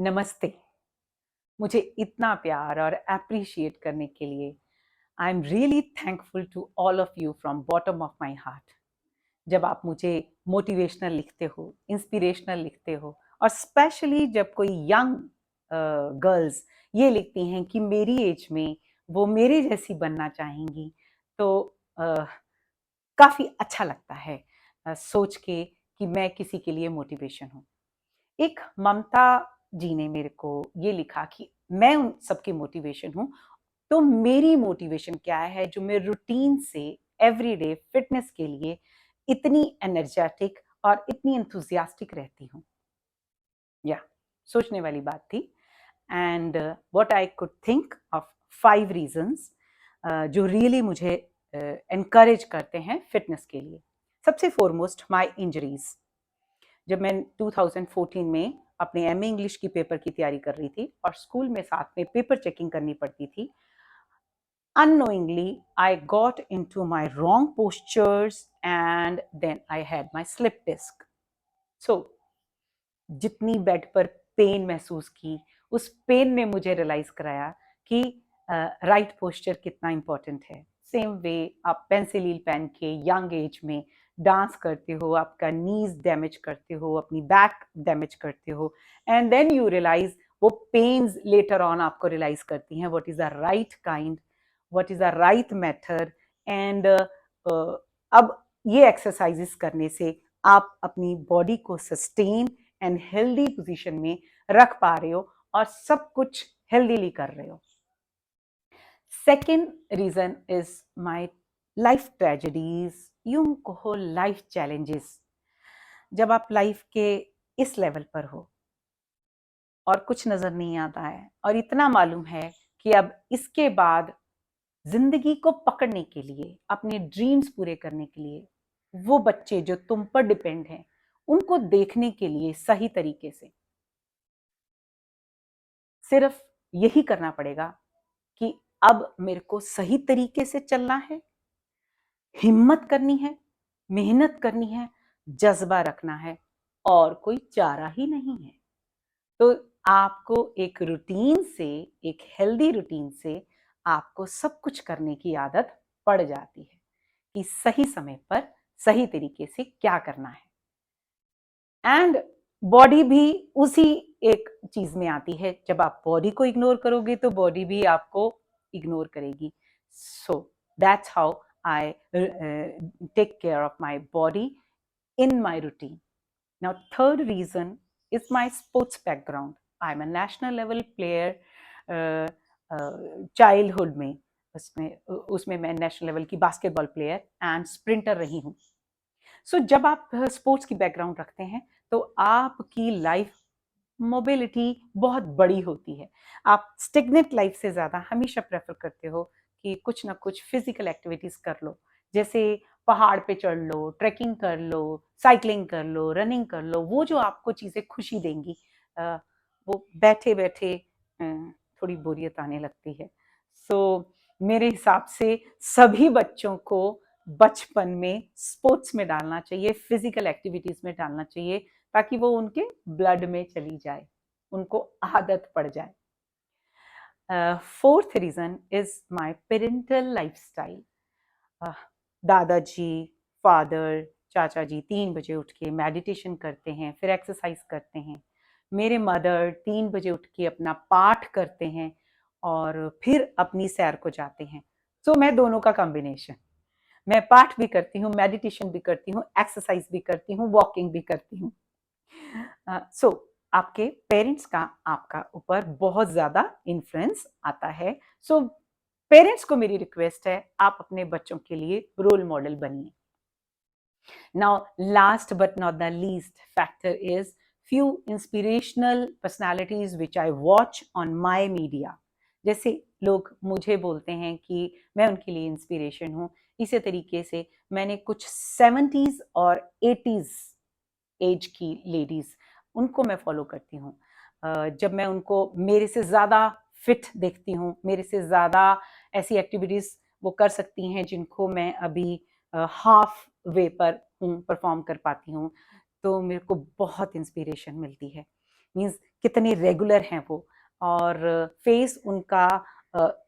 नमस्ते। मुझे इतना प्यार और एप्रिशिएट करने के लिए I am really thankful to all of you from bottom of my heart. जब आप मुझे मोटिवेशनल लिखते हो, इंस्पिरेशनल लिखते हो, और स्पेशली जब कोई यंग गर्ल्स ये लिखती हैं कि मेरी एज में वो मेरे जैसी बनना चाहेंगी, तो काफ़ी अच्छा लगता है सोच के कि मैं किसी के लिए मोटिवेशन हूँ। एक ममता जी ने मेरे को ये लिखा कि मैं उन सबकी मोटिवेशन हूँ, तो मेरी मोटिवेशन क्या है जो मैं रूटीन से एवरीडे फिटनेस के लिए इतनी एनर्जेटिक और इतनी एंथुजियास्टिक रहती हूँ। या सोचने वाली बात थी। And what I could think of 5 reasons जो रियली मुझे एनकरेज करते हैं फिटनेस के लिए। सबसे फॉरमोस्ट माय इंजरीज। जब मैं 2014 में अपने एमए इंग्लिश की पेपर की तैयारी कर रही थी और स्कूल में साथ में पेपर चेकिंग करनी पड़ती थी, unknowingly I got into my wrong postures and then I had my slip disc. So जितनी बेड पर पेन महसूस की, उस पेन ने मुझे रियलाइज कराया कि राइट पोस्चर कितना इम्पोर्टेंट है। सेम वे आप पेंसिल हील पहन के यंग एज में डांस करते हो, आपका नीज डैमेज करते हो, अपनी बैक डैमेज करते हो, एंड देन यू रियलाइज वो पेन्स लेटर ऑन आपको रियलाइज करती हैं what is the right kind, what is the right method. And अब ये एक्सरसाइजेस करने से आप अपनी बॉडी को सस्टेन एंड हेल्दी पोजीशन में रख पा रहे हो और सब कुछ हेल्दीली कर रहे हो। Second reason is my life tragedies, यूं कहो लाइफ चैलेंजेस। जब आप लाइफ के इस लेवल पर हो और कुछ नजर नहीं आता है और इतना मालूम है कि अब इसके बाद जिंदगी को पकड़ने के लिए, अपने ड्रीम्स पूरे करने के लिए, वो बच्चे जो तुम पर डिपेंड हैं उनको देखने के लिए सही तरीके से सिर्फ यही करना पड़ेगा कि अब मेरे को सही तरीके से चलना है, हिम्मत करनी है, मेहनत करनी है, जज्बा रखना है, और कोई चारा ही नहीं है। तो आपको एक रूटीन से, एक हेल्दी रूटीन से आपको सब कुछ करने की आदत पड़ जाती है कि सही समय पर सही तरीके से क्या करना है। एंड बॉडी भी उसी एक चीज में आती है। जब आप बॉडी को इग्नोर करोगे तो बॉडी भी आपको इग्नोर करेगी। So that's how I take care of my body in my routine. Now, third reason is my sports background. I'm a national level player. Childhood में उसमें उसमें मैं नेशनल लेवल की बास्केटबॉल प्लेयर एंड स्प्रिंटर रही हूँ। सो जब आप sports की बैकग्राउंड रखते हैं तो आपकी लाइफ मोबिलिटी बहुत बड़ी होती है। आप स्टिग्नेट लाइफ से ज़्यादा हमेशा प्रेफर करते हो कि कुछ ना कुछ फिजिकल एक्टिविटीज़ कर लो, जैसे पहाड़ पे चढ़ लो, ट्रैकिंग कर लो, साइकिलिंग कर लो, रनिंग कर लो। वो जो आपको चीज़ें खुशी देंगी, वो बैठे बैठे थोड़ी बोरियत आने लगती है। सो मेरे हिसाब से सभी बच्चों को बचपन में स्पोर्ट्स में डालना चाहिए, फिजिकल एक्टिविटीज़ में डालना चाहिए, ताकि वो उनके ब्लड में चली जाए, उनको आदत पड़ जाए। Fourth reason is my parental lifestyle. दादाजी, फादर, चाचा जी 3 बजे उठ के मेडिटेशन करते हैं, फिर एक्सरसाइज करते हैं। मेरे मदर 3 बजे उठ के अपना पाठ करते हैं और फिर अपनी सैर को जाते हैं। तो मैं दोनों का कॉम्बिनेशन, मैं पाठ भी करती हूँ, मेडिटेशन भी करती हूँ, एक्सरसाइज भी करती हूँ, वॉकिंग भी करती हूँ। सो आपके पेरेंट्स का आपका ऊपर बहुत ज्यादा इन्फ्लुएंस आता है। सो पेरेंट्स को मेरी रिक्वेस्ट है, आप अपने बच्चों के लिए रोल मॉडल बनिए। Now last but not the least factor is few inspirational personalities which I watch on my media. जैसे लोग मुझे बोलते हैं कि मैं उनके लिए इंस्पिरेशन हूँ, इसी तरीके से मैंने कुछ 70s और 80s एज की लेडीज, उनको मैं फॉलो करती हूँ। जब मैं उनको मेरे से ज़्यादा फिट देखती हूँ, मेरे से ज़्यादा ऐसी एक्टिविटीज़ वो कर सकती हैं जिनको मैं अभी हाफ वे पर हूँ, परफॉर्म कर पाती हूँ, तो मेरे को बहुत इंस्पिरेशन मिलती है। मीन्स कितने रेगुलर हैं वो, और फेस उनका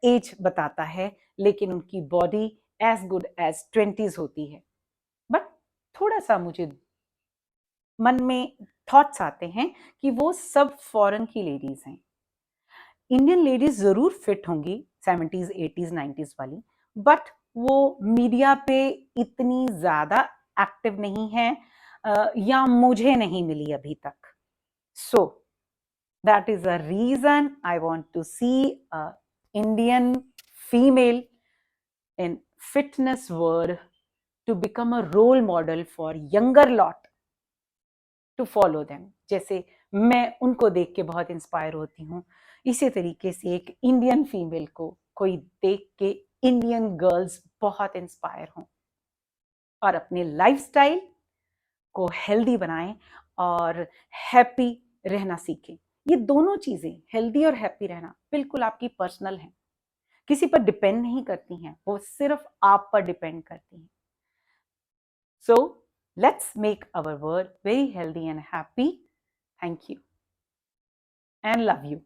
एज बताता है, लेकिन उनकी body as good as 20s होती है। बट थोड़ा सा मुझे मन में थॉट्स आते हैं कि वो सब फॉरेन की लेडीज हैं। इंडियन लेडीज जरूर फिट होंगी 70s 80s 90s वाली, बट वो मीडिया पे इतनी ज्यादा एक्टिव नहीं है, या मुझे नहीं मिली अभी तक। So that is a reason I want to see Indian female in fitness world to become a role model for younger lot to follow them। जैसे मैं उनको देख के बहुत इंस्पायर होती हूँ, इसी तरीके से एक इंडियन फीमेल को कोई देख के इंडियन गर्ल्स बहुत इंस्पायर हों और अपने लाइफस्टाइल को हेल्दी बनाएं और हैप्पी रहना सीखें। ये दोनों चीजें, हेल्दी और हैप्पी रहना, बिल्कुल आपकी पर्सनल है, किसी पर डिपेंड नहीं करती हैं, वो सिर्फ आप पर डिपेंड करती हैं। So let's make our world very healthy and happy. Thank you and love you.